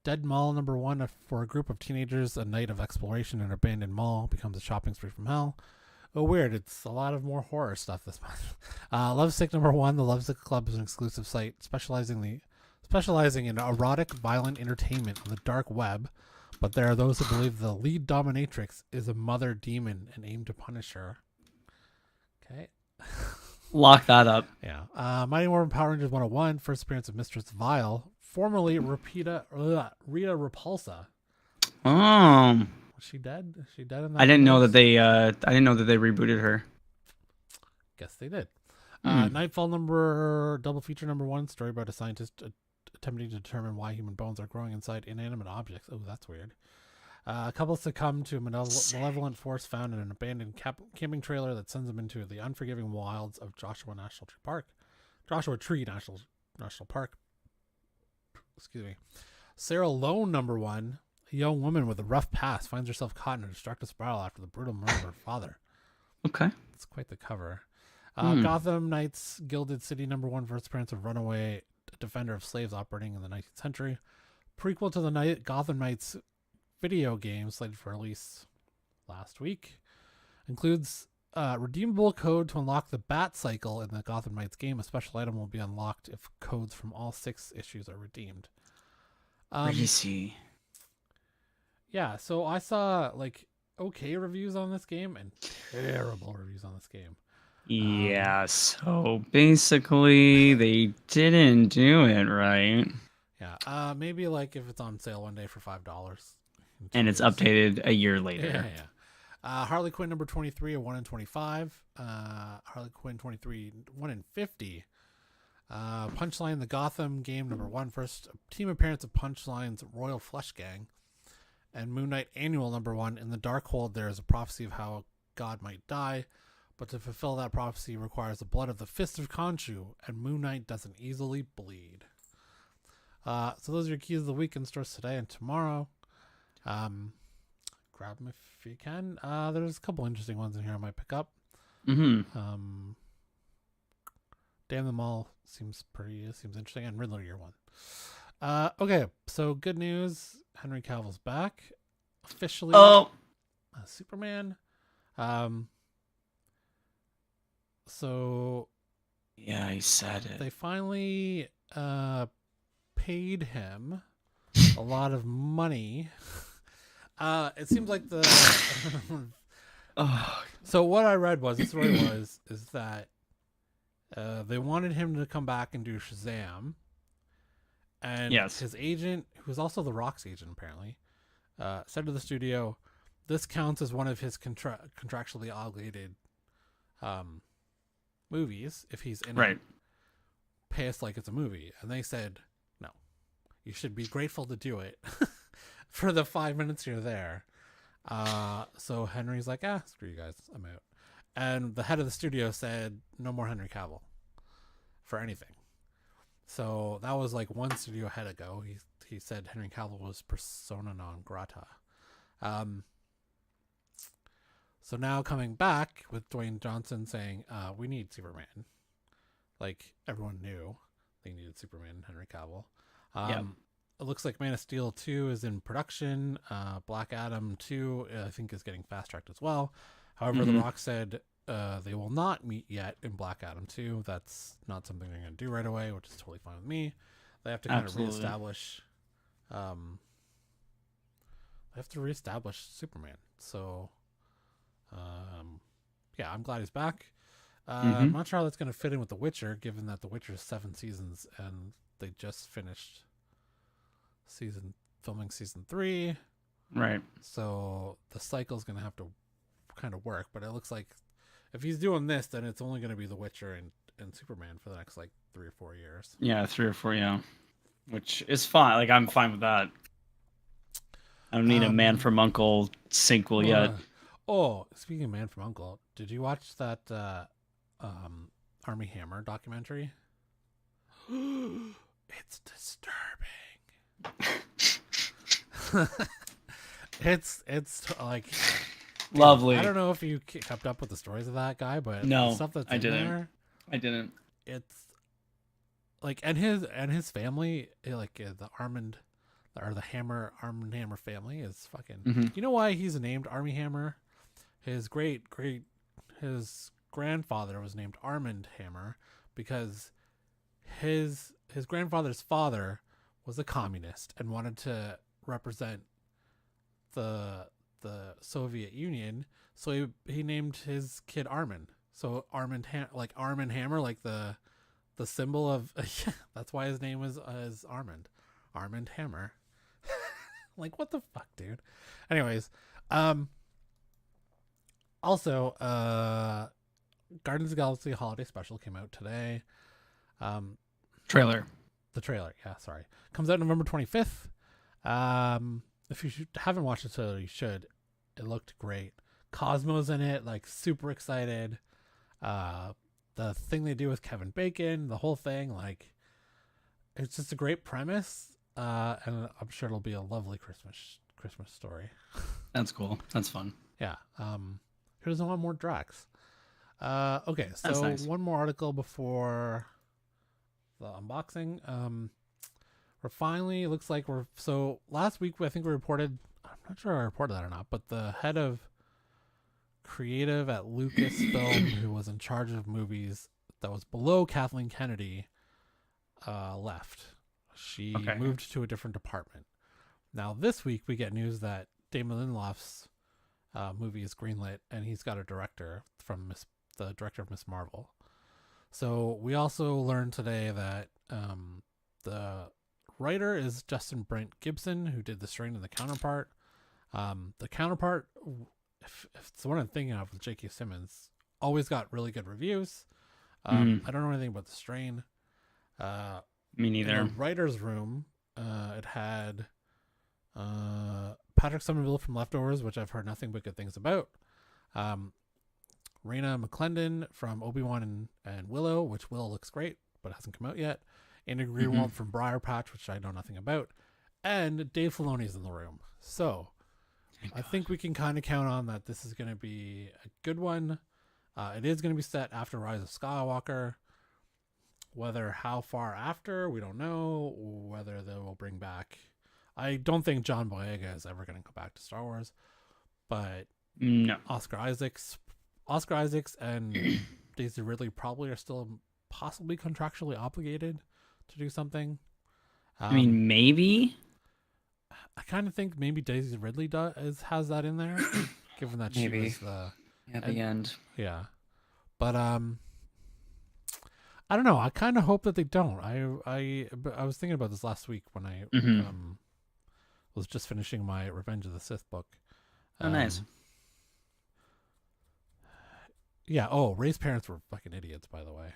Dead Mall number 1, for a group of teenagers, a night of exploration in an abandoned mall becomes a shopping spree from hell. Oh, weird. It's a lot of more horror stuff this month. Lovesick number 1, the Lovesick Club is an exclusive site specializing in erotic, violent entertainment on the dark web, but there are those who believe the lead dominatrix is a mother demon and aim to punish her. Okay. Lock that up. Yeah. Mighty Morphin Power Rangers 101, first appearance of Mistress Vile, formerly Rita Repulsa. Was she dead? Is she dead in that? I didn't know that they rebooted her. Guess they did. Nightfall double feature number 1, story about a scientist attempting to determine why human bones are growing inside inanimate objects. Oh, that's weird. A couple succumb to a malevolent force found in an abandoned camping trailer that sends them into the unforgiving wilds of Joshua Tree National Park. Excuse me. Sarah Lone number 1, a young woman with a rough past, finds herself caught in a destructive spiral after the brutal murder of her father. Okay. It's quite the cover. Gotham Knights Gilded City number 1, first appearance of runaway defender of slaves operating in the 19th century. Prequel to the Gotham Knights video game slated for release last week. Includes redeemable code to unlock the Bat Cycle in the Gotham Knights game. A special item will be unlocked if codes from all 6 issues are redeemed. Crazy. Yeah, so I saw like okay reviews on this game and terrible reviews on this game. Yeah, so basically they didn't do it right. Yeah, maybe like if it's on sale one day for $5. And it's updated a year later. Yeah. Harley Quinn number 23, a 1 in 25. Harley Quinn 23, 1 in 50. Punchline, the Gotham game number 1, first team appearance of Punchline's Royal Flush Gang. And Moon Knight Annual number 1. In the Darkhold, there is a prophecy of how God might die, but to fulfill that prophecy requires the blood of the Fist of Khonshu, and Moon Knight doesn't easily bleed. So those are your keys of the week in stores today and tomorrow. Grab them if you can. There's a couple interesting ones in here I might pick up. Mm-hmm. Damn Them All seems interesting, and Riddler Year 1. Okay, so good news. Henry Cavill's back officially. Superman. So yeah, he said it. They finally paid him a lot of money. It seems like the so what I read was is that they wanted him to come back and do Shazam, and his agent, who's also The Rock's agent apparently, said to the studio, this counts as one of his contractually obligated movies if he's in it. Pay us like it's a movie. And they said, no, you should be grateful to do it for the 5 minutes you're there. So Henry's like, screw you guys, I'm out. And the head of the studio said, no more Henry Cavill for anything. So that was like one studio head ago. He said Henry Cavill was persona non grata. So now coming back with Dwayne Johnson saying, we need Superman. Like everyone knew they needed Superman and Henry Cavill. It looks like Man of Steel 2 is in production. Black Adam 2, I think, is getting fast-tracked as well. However, The Rock said they will not meet yet in Black Adam 2. That's not something they're going to do right away, which is totally fine with me. They have to kind of reestablish... Superman. So, yeah, I'm glad he's back. I'm not sure how that's going to fit in with The Witcher, given that The Witcher is 7 seasons and they just finished filming season 3. Right. So the cycle's going to have to kind of work, but it looks like if he's doing this, then it's only going to be The Witcher and Superman for the next like 3 or 4 years. Yeah, 3 or 4, yeah. Which is fine. Like, I'm fine with that. I don't need a Man from U.N.C.L.E. sequel yet. Oh, speaking of Man from U.N.C.L.E., did you watch that Army Hammer documentary? It's disturbing. it's like lovely. I don't know if you kept up with the stories of that guy, but no, the stuff that's I didn't. It's like and his family, like the Armand or the Armand Hammer family is fucking. You know why he's named Army Hammer? His his grandfather was named Armand Hammer because his grandfather's father was a communist and wanted to represent the Soviet Union, so he named his kid Armand. So Armand like Arm and Hammer, like the symbol of that's why his name is Armand Hammer. Like, what the fuck, dude? Anyways, also Guardians of the Galaxy Holiday Special came out today. Trailer. The trailer, yeah, sorry. Comes out November 25th. If you haven't watched the trailer, you should. It looked great. Cosmo's in it, like super excited. The thing they do with Kevin Bacon, the whole thing, like it's just a great premise. And I'm sure it'll be a lovely Christmas story. That's cool. That's fun. Yeah. Who doesn't want more Drax? Okay, so nice. One more article before the unboxing. We're finally, it looks like so last week I think we reported, I'm not sure I reported that or not, but the head of creative at Lucasfilm who was in charge of movies that was below Kathleen Kennedy left. She moved to a different department. Now this week we get news that Damon Lindelof's movie is greenlit, and he's got a director from the director of Miss Marvel. So we also learned today that the writer is Justin Brent Gibson, who did The Strain and The Counterpart. The Counterpart, if it's the one I'm thinking of with J.K. Simmons, always got really good reviews. I don't know anything about The Strain. Me neither. In the writer's room, it had Patrick Somerville from Leftovers, which I've heard nothing but good things about. Raina McClendon from Obi-Wan and Willow, which Willow looks great, but hasn't come out yet. Andy Greenwald from Briar Patch, which I know nothing about. And Dave Filoni's in the room. So I think we can kind of count on that this is going to be a good one. It is going to be set after Rise of Skywalker. Whether how far after, we don't know. Whether they will bring back... I don't think John Boyega is ever going to go back to Star Wars. But no. Oscar Isaacs and Daisy Ridley probably are still possibly contractually obligated to do something. I mean, maybe. I kind of think maybe Daisy Ridley has that in there, given that she was the at the end. Yeah, but I don't know. I kind of hope that they don't. I was thinking about this last week when I was just finishing my Revenge of the Sith book. Oh, nice. Yeah. Oh, Rey's parents were fucking idiots, by the way.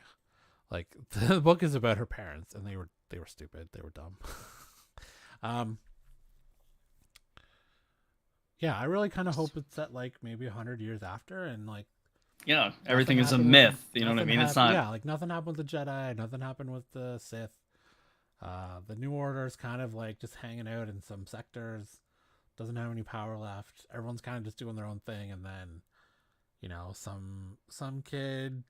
Like, the book is about her parents, and they were stupid. They were dumb. Yeah, I really kind of hope it's set like maybe 100 years after, and like, yeah, everything is a myth. You know what I mean? It's not. Yeah, like nothing happened with the Jedi, nothing happened with the Sith. The New Order is kind of like just hanging out in some sectors, doesn't have any power left. Everyone's kind of just doing their own thing, and then, you know, some kid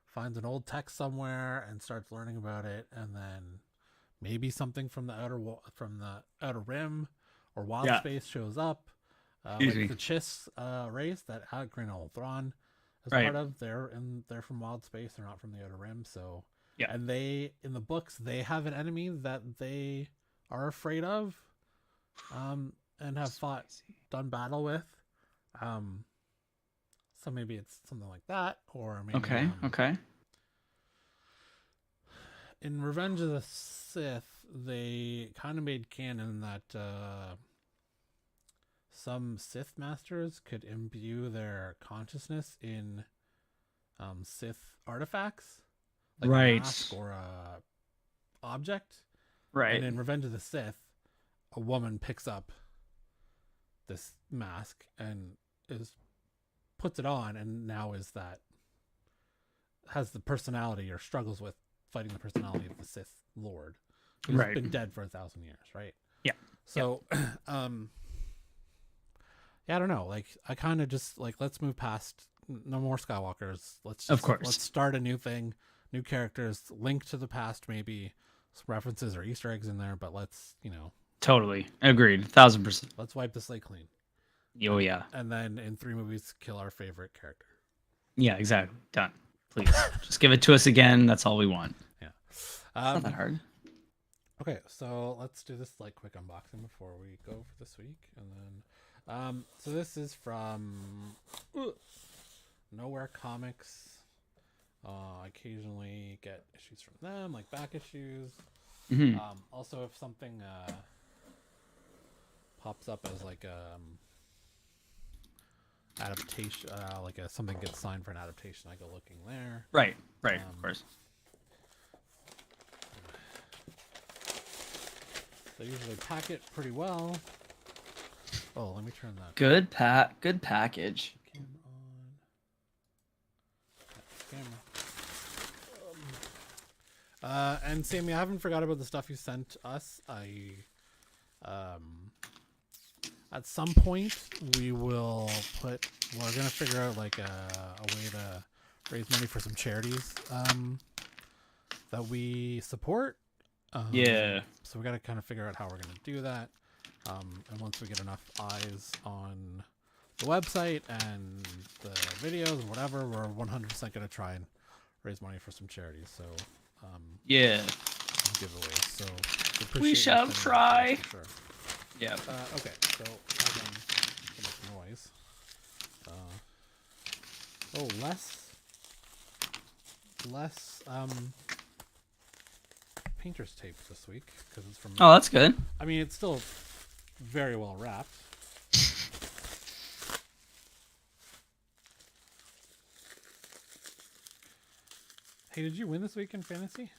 finds an old text somewhere and starts learning about it, and then maybe something from the outer rim or wild space shows up. Like the Chiss race that Alexander Thrawn is part of. They're from wild space. They're not from the outer rim. So yeah, and they in the books they have an enemy that they are afraid of, and have done battle with. So maybe it's something like that, or maybe okay. In Revenge of the Sith, they kind of made canon that some Sith masters could imbue their consciousness in Sith artifacts, like a mask or a object. Right. And in Revenge of the Sith, a woman picks up this mask and puts it on, and now has the personality or struggles with fighting the personality of the Sith Lord, who's been dead for 1,000 years, right? Yeah. So, yeah, I don't know. Like, I kind of just like, let's move past. No more Skywalkers. Let's start a new thing, new characters, link to the past, maybe some references or Easter eggs in there. But let's, totally agreed, 1,000%. Let's wipe the slate clean. Oh yeah. And then in 3 movies, kill our favorite character. Yeah, exactly. Done. Please, just give it to us again. That's all we want. Yeah. Not that hard. Okay, so let's do this like quick unboxing before we go for this week, and then, so this is from Nowhere Comics. I occasionally get issues from them, like back issues. Also, if something pops up as like adaptation, like something gets signed for an adaptation, I go looking there. Right, of course. They usually pack it pretty well. Oh, let me turn that. Good package. Cam on. And Sammy, I haven't forgot about the stuff you sent us. At some point we're gonna figure out like a way to raise money for some charities that we support. So we got to kind of figure out how we're going to do that. And once we get enough eyes on the website and the videos and whatever, we're 100% going to try and raise money for some charities. So, Yeah. some giveaways. So, We shall try. For sure. Yeah. Okay, so again, so much noise. Less painter's tape this week because it's from. Oh, that's good. I mean, it's still very well wrapped. Hey, did you win this week in fantasy?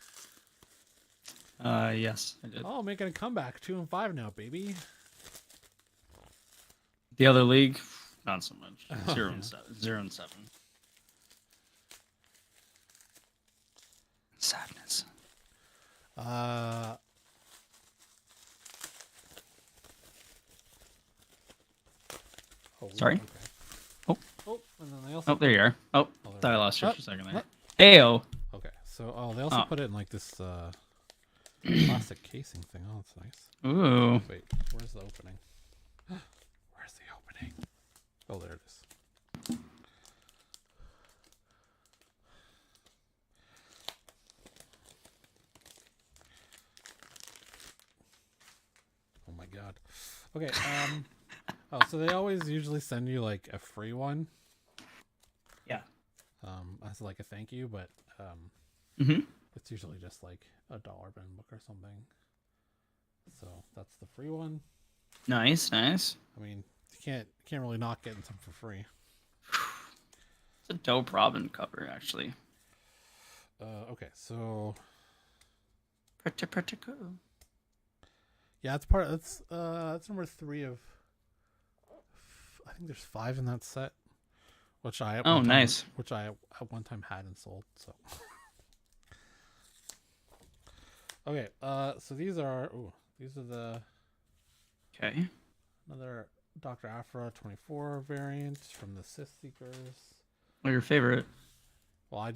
Yes, I did. Oh, making a comeback, 2-5 now, baby. The other league, not so much. 0 yeah. and 7. 0 and 7. Sadness. Oh, Sorry? Okay. Oh. Oh, and then they also. Oh, there you are. Oh, there thought I we go. lost you for a second there. What? Ayo. Okay, so they also put it in like this plastic casing thing. Oh, that's nice. Ooh. Wait, where's the opening? Where's the opening? Oh, there it is. Oh my god. Okay, oh, so they always usually send you like a free one. Yeah. As like a thank you, but Mm-hmm. it's usually just like $1 bin book or something. So that's the free one. Nice, nice. I mean, you can't really not getting some for free. It's a dope Robin cover, actually. Okay, so Pretty cool. yeah, it's that's number 3 of. I think there's 5 in that set, which I at one time, nice. which I at one time had and sold. So okay, so these are the Okay. another Dr. Aphra 24 variant from the Sith Seekers. What your favorite? Well, I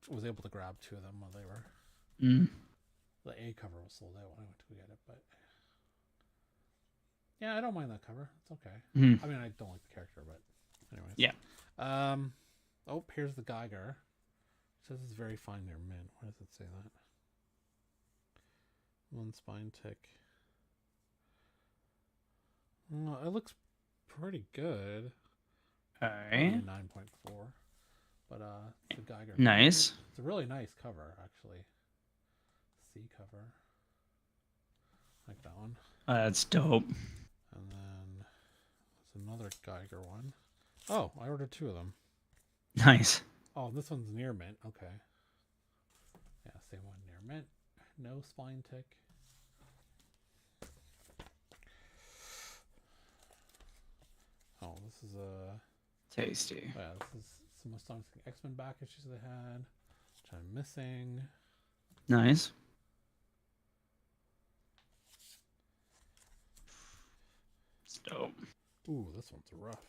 was able to grab 2 of them while they were. The A cover was sold out when I went to get it, but yeah, I don't mind that cover. It's okay. Mm-hmm. I mean, I don't like the character, but anyways. Yeah. Oh, here's the Geiger. It says it's very fine near mint. Why does it say that? 1 spine tick. Well, it looks pretty good. Okay. 9.4. But it's a Geiger. Nice. It's a really nice cover, actually. C cover. Like that one. That's dope. And then there's another Geiger one. Oh, I ordered 2 of them. Nice. Oh, this one's near mint. Okay. Yeah, same one near mint. No spine tick. Oh, this is a. Tasty. Oh, yeah, this is some astonishing X-Men back issues they had, which I'm missing. Nice. It's dope. Ooh, this one's rough.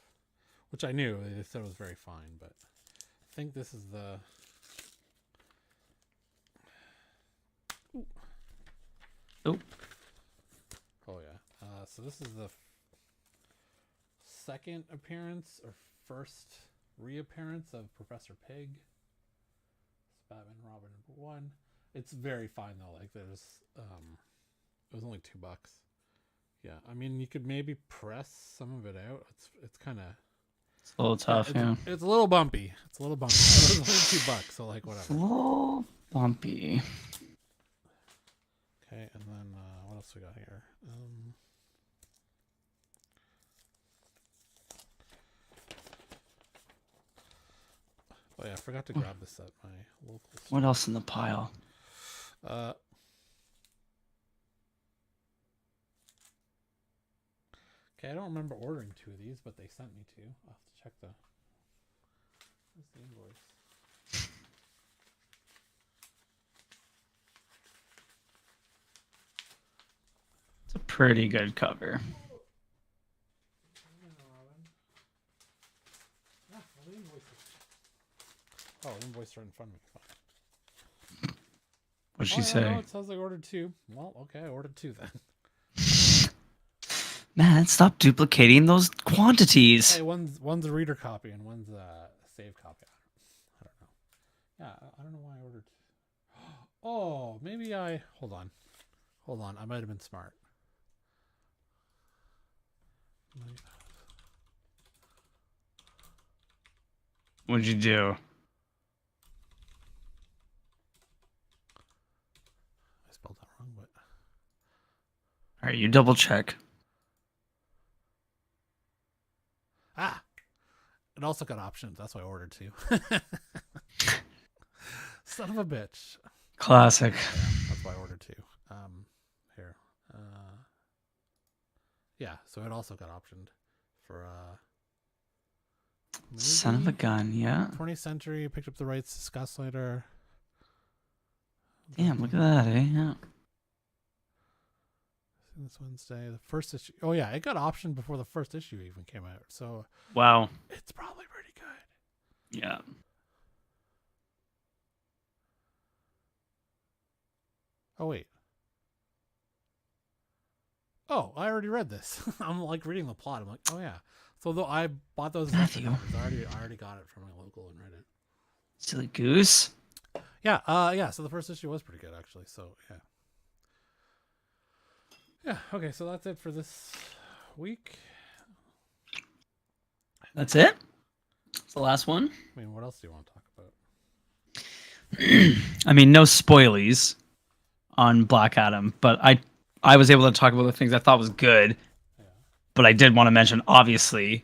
Which I knew. They said it was very fine, but I think this is the. Ooh. Oh. Oh yeah. So this is the second appearance or first reappearance of Professor Pig. It's Batman Robin #1. It's very fine though. Like there's it was only $2. Yeah, I mean you could maybe press some of it out. It's kind of. It's a little tough, yeah. It's a little bumpy. It's a little bumpy. It was only $2, so like whatever. It's a little bumpy. Okay, and then what else we got here? Oh yeah, I forgot to grab this at my local store. What else in the pile? Okay, I don't remember ordering 2 of these, but they sent me 2. I'll have to check where's the invoice? It's a pretty good cover. Oh, the invoice right in front of me. What'd she No, say? it says I ordered 2. Well, okay, I ordered 2 then. Man, stop duplicating those quantities. Hey, one's a reader copy and one's a save copy. I don't know. Yeah, I don't know why I ordered. Oh, maybe I hold on. I might have been smart. What'd you do? I spelled that wrong, but All right, you double check. it also got options. That's why I ordered two. Son of a bitch. Classic. Yeah, that's why I ordered two. Here. Yeah, so it also got optioned for Son of a gun, yeah. 20th Century, picked up the rights to Scott later. Damn, look at that, eh? Yeah. This Wednesday, the first issue. Oh yeah, it got optioned before the first issue even came out. So Wow. it's probably pretty good. Yeah. Oh wait. Oh, I already read this. I'm like reading the plot. I'm like, oh yeah. So though I bought those Matthew. I already got it from my local and read it. Silly goose. Yeah, yeah, so the first issue was pretty good actually. So yeah. Yeah, okay, so that's it for this week. That's it? It's the last one? I mean, what else do you want to talk about? I mean, no spoilies on Black Adam, but I was able to talk about the things I thought was good. Yeah. But I did want to mention, obviously,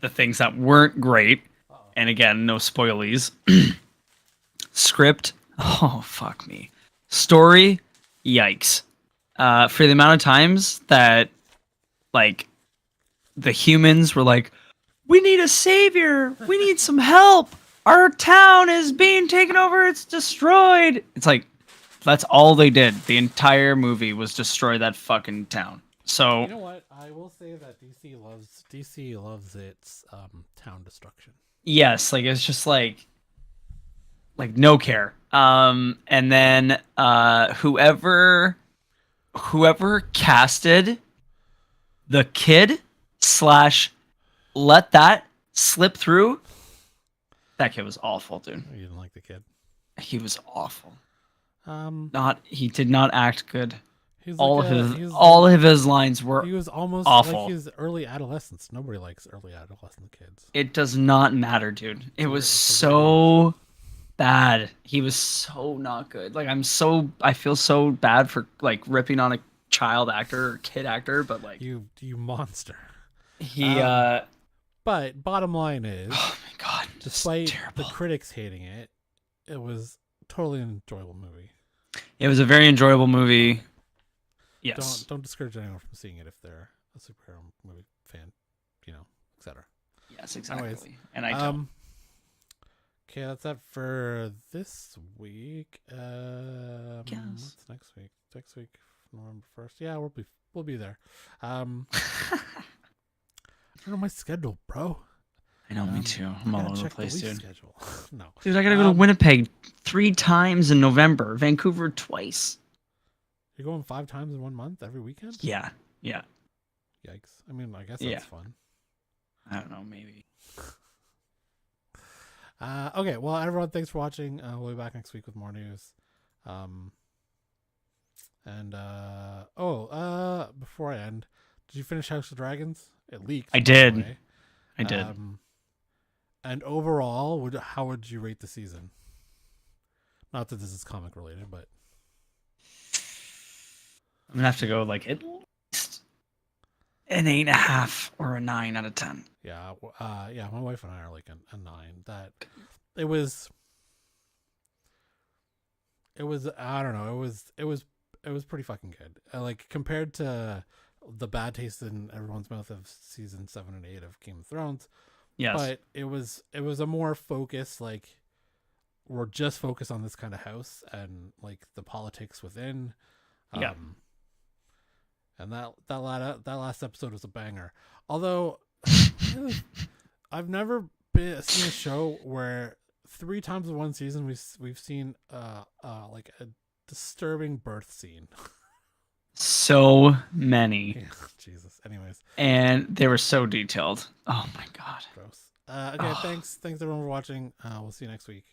the things that weren't great. Uh-oh. And again, no spoilies. Script, oh, fuck me. Story, yikes. For the amount of times that, like, the humans were like, we need a savior. We need some help. Our town is being taken over. It's destroyed. It's like, that's all they did. The entire movie was destroy that fucking town. So you know what? I will say that DC loves its town destruction. Yes, like it's just like no care. And then whoever casted the kid slash let that slip through, that kid was awful, dude. You didn't like the kid. He was awful. He did not act good. He's All like all of his lines were he was almost awful. like his early adolescence. Nobody likes early adolescent kids. It does not matter, dude. It was so bad. He was so not good. Like I feel so bad for like ripping on a child actor or kid actor, but like You monster. he But bottom line is, oh my god, despite terrible. the critics hating it, it was totally an enjoyable movie. It was a very enjoyable movie. Yes. Don't discourage anyone from seeing it if they're a superhero movie fan, etc. Yes, exactly. Anyways, and I don't. Okay, that's it for this week. Yes. What's next week? Next week, November 1st. Yeah, we'll be there. I don't know my schedule, bro. I know, me too. I'm all over the check place, week dude. schedule. No, Dude, I gotta go to Winnipeg 3 times in November, Vancouver twice. You're going 5 times in 1 month every weekend? Yeah. Yikes. I mean, I guess that's fun. I don't know, maybe. Okay, well, everyone, thanks for watching. We'll be back next week with more news. Before I end, did you finish House of Dragons? It leaked. I did. I did. And overall, how would you rate the season? Not that this is comic related, but I'm gonna have to go like at least an 8.5 or a 9 out of 10. yeah, my wife and I are like a 9. That it was I don't know, it was pretty fucking good. Like compared to the bad taste in everyone's mouth of season 7 and 8 of Game of Thrones. Yes. But it was a more focused, like we're just focused on this kind of house and like the politics within. Yeah. And that last episode was a banger. Although I've never seen a show where 3 times in one season we've seen like a disturbing birth scene. So many. Yeah, Jesus. Anyways, and they were so detailed. Oh my god. gross. Okay, thanks everyone for watching. We'll see you next week.